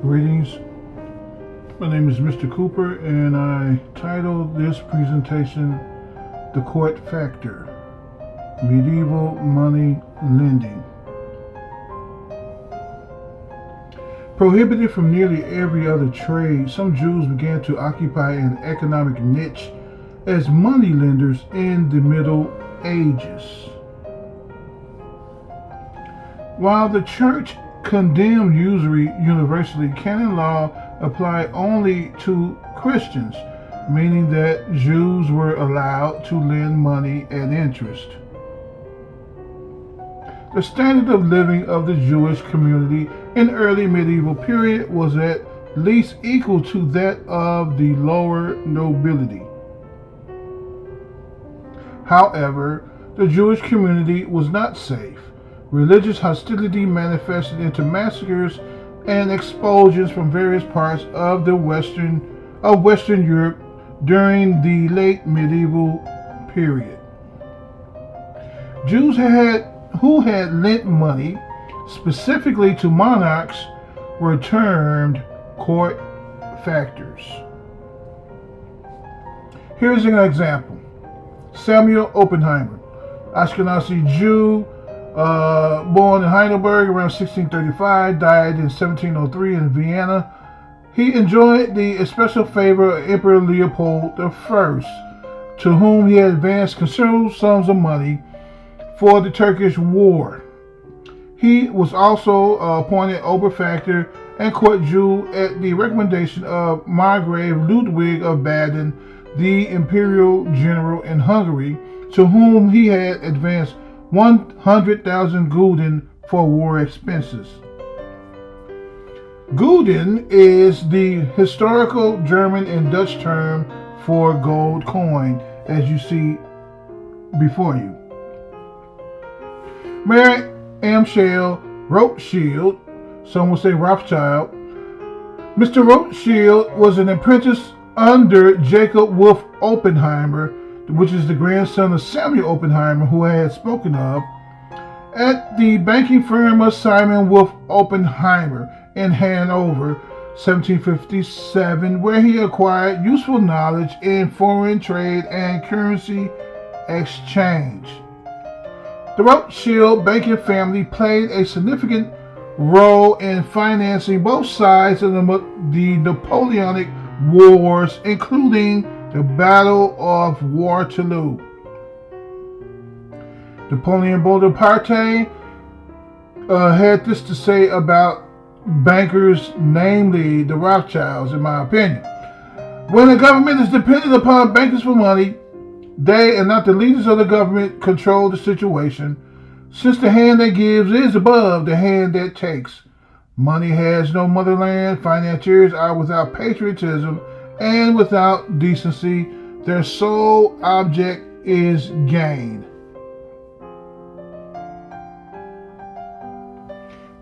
Greetings. My name is Mr. Cooper, and I titled this presentation The Court Factor, Medieval Money Lending. Prohibited from nearly every other trade, some Jews began to occupy an economic niche as money lenders in the Middle Ages. While the church condemned usury universally, canon law applied only to Christians, meaning that Jews were allowed to lend money at interest. The standard of living of the Jewish community in early medieval period was at least equal to that of the lower nobility. However, the Jewish community was not safe. Religious hostility manifested into massacres and expulsions from various parts of Western Europe during the late medieval period. Jews who had lent money specifically to monarchs were termed court factors. Here's an example. Samuel Oppenheimer, Ashkenazi Jew, born in Heidelberg around 1635, died in 1703 in Vienna. He enjoyed the special favor of Emperor Leopold I, to whom he had advanced considerable sums of money for the Turkish War. He was also appointed Oberfactor and court Jew at the recommendation of Margrave Ludwig of Baden, the imperial general in Hungary, to whom he had advanced 100,000 gulden for war expenses. Gulden is the historical German and Dutch term for gold coin, as you see before you. Mary Amschel Rothschild, some will say Rothschild. Mr. Rothschild was an apprentice under Jacob Wolf Oppenheimer, which is the grandson of Samuel Oppenheimer, who I had spoken of, at the banking firm of Simon Wolf Oppenheimer in Hanover, 1757, where he acquired useful knowledge in foreign trade and currency exchange. The Rothschild banking family played a significant role in financing both sides of the Napoleonic Wars, including the Battle of Waterloo. Napoleon Bonaparte had this to say about bankers, namely the Rothschilds, in my opinion. When a government is dependent upon bankers for money, they and not the leaders of the government control the situation, since the hand that gives is above the hand that takes. Money has no motherland, financiers are without patriotism and without decency. Their sole object is gain.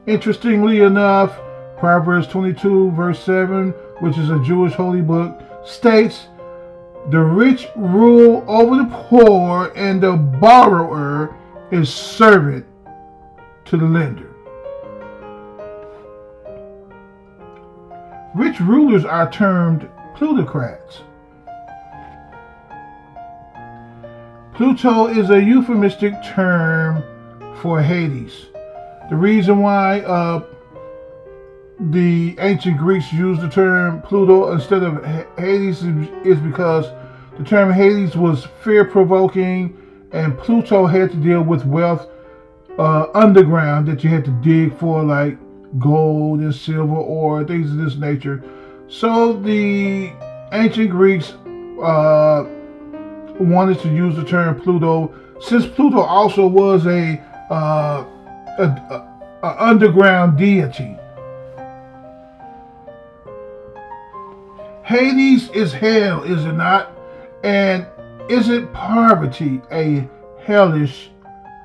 Interestingly enough, Proverbs 22 verse 7, which is a Jewish holy book, states, "The rich rule over the poor, and the borrower is servant to the lender." Rich rulers are termed plutocrats. Pluto is a euphemistic term for Hades. The reason why the ancient Greeks used the term Pluto instead of Hades is because the term Hades was fear-provoking, and Pluto had to deal with wealth underground that you had to dig for, like gold and silver ore, things of this nature. So the ancient Greeks wanted to use the term Pluto, since Pluto also was a underground deity. Hades is hell, is it not? And isn't poverty a hellish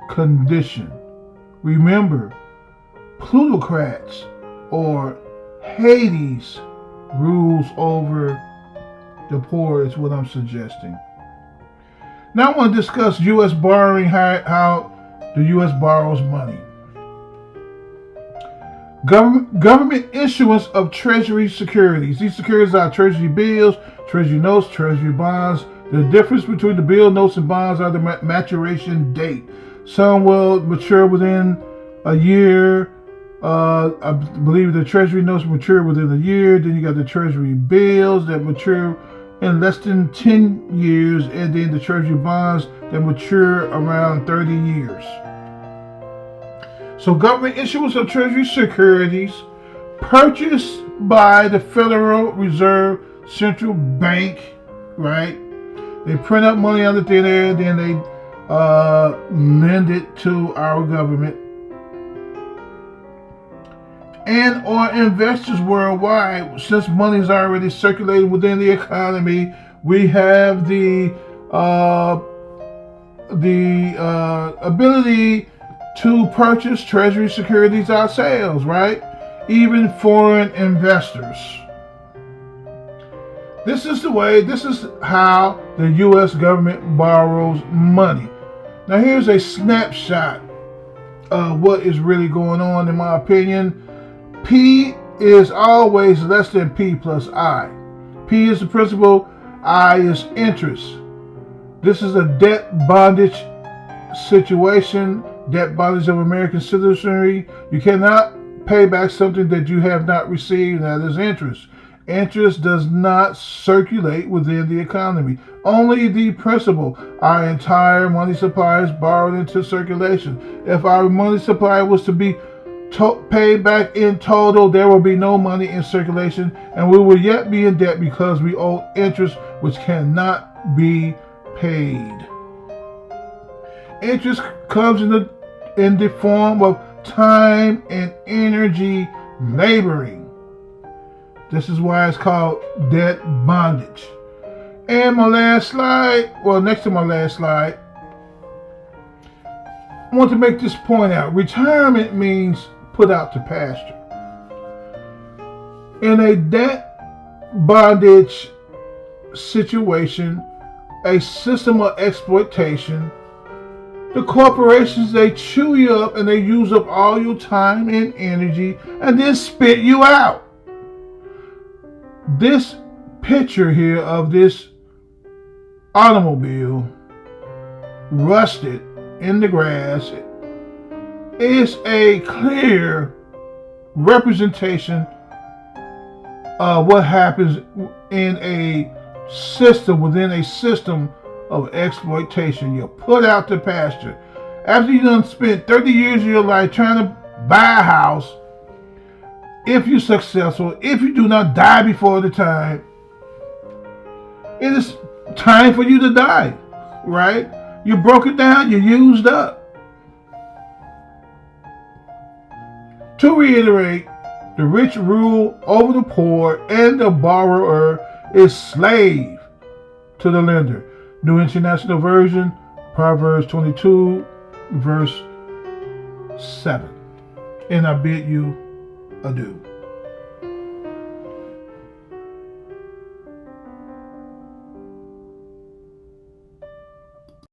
condition? Remember, plutocrats or Hades rules over the poor is what I'm suggesting. Now I want to discuss U.S. borrowing, how the U.S. borrows money. Government issuance of Treasury securities. These securities are Treasury bills, Treasury notes, Treasury bonds. The difference between the bill, notes, and bonds are the maturation date. Some will mature within a year. I believe the Treasury notes mature within a year. Then you got the Treasury bills that mature in less than 10 years. And then the Treasury bonds that mature around 30 years. So government issuance of Treasury securities purchased by the Federal Reserve Central Bank, right? They print up money out of thin air, then they lend it to our government. And or investors worldwide, since money is already circulating within the economy, we have the ability to purchase Treasury securities ourselves, right? Even foreign investors. This is how the U.S. government borrows money. Now here's a snapshot of what is really going on, in my opinion. P is always less than P plus I. P is the principal, I is interest. This is a debt bondage situation, debt bondage of American citizenry. You cannot pay back something that you have not received, and that is interest. Interest does not circulate within the economy. Only the principal. Our entire money supply is borrowed into circulation. If our money supply was to be paid back in total, there will be no money in circulation, and we will yet be in debt because we owe interest which cannot be paid. Interest comes in the form of time and energy laboring. This is why it's called debt bondage. And my last slide, well, next to my last slide, I want to make this point out. Retirement means put out to pasture. In a debt bondage situation, a system of exploitation, the corporations, they chew you up and they use up all your time and energy and then spit you out. This picture here of this automobile rusted in the grass is a clear representation of what happens in a system, within a system of exploitation. You're put out to pasture. After you done spent 30 years of your life trying to buy a house, if you're successful, if you do not die before the time, it is time for you to die, right? You broke it down, you used up. To reiterate, the rich rule over the poor, and the borrower is slave to the lender. New International Version, Proverbs 22, verse 7. And I bid you adieu.